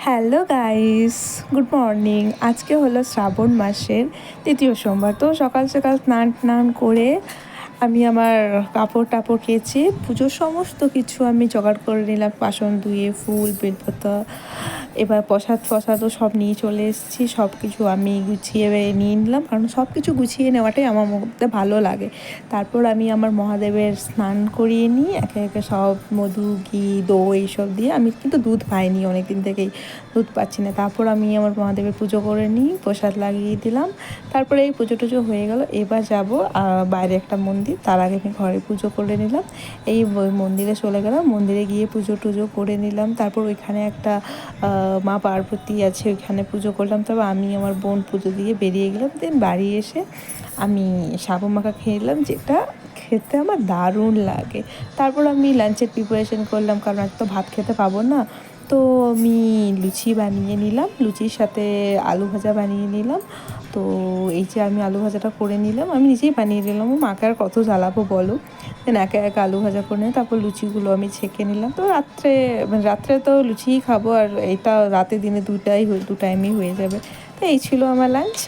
Hello guys, good morning. আজকে হলো শ্রাবণ মাসের তৃতীয় সোমবার। তো সকাল সকাল স্নান টান করে আমি আমার কাপড় টাপড় কেচে পুজোর সমস্ত কিছু আমি জোগাড় করে নিলাম, বাসন ধুয়ে, ফুল বেলপাতা, এবার প্রসাদ ফসাদও সব নিয়ে চলে এসেছি। সব কিছু আমি গুছিয়ে নিয়ে নিলাম, কারণ সব কিছু গুছিয়ে নেওয়াটাই আমার মধ্যে ভালো লাগে। তারপর আমি আমার মহাদেবের স্নান করিয়ে নিই একে একে, সব মধু, ঘি, দই এইসব দিয়ে। আমি কিন্তু দুধ পাইনি, অনেক দিন থেকেই দুধ পাচ্ছি না। তারপর আমি আমার মহাদেবের পুজো করে নিই, প্রসাদ লাগিয়ে দিলাম। তারপরে এই পুজো টুজো হয়ে গেল। এবার যাব বাইরে একটা মন্দির, তার আগে আমি ঘরে পুজো করে নিলাম। এই মন্দিরে চলে গেলাম, মন্দিরে গিয়ে পুজো টুজো করে নিলাম। তারপর ওইখানে একটা মা পার্বতী আছে, ওইখানে পুজো করলাম। তবে আমি আমার বোন পুজো দিয়ে বেরিয়ে গেলাম। দেন বাড়ি এসে আমি সাবু মাখা খেয়ে নিলাম, যেটা খেতে আমার দারুণ লাগে। তারপর আমি লাঞ্চের প্রিপারেশন করলাম, কারণ আজ তো ভাত খেতে পাবো না। তো আমি লুচি বানিয়ে নিলাম, লুচির সাথে আলু ভাজা বানিয়ে নিলাম। তো এই যে আমি আলু ভাজাটা করে নিলাম, আমি নিজেই বানিয়ে নিলাম, মাকে আর কত জ্বালাবো বলো। দেন একে একে আলু ভাজা করে নিয়ে তারপর লুচিগুলো আমি ছেঁকে নিলাম। তো রাত্রে তো লুচিই খাবো, আর এটা রাতে দিনে দু টাইমই হয়ে যাবে। তো এই ছিল আমার লাঞ্চ।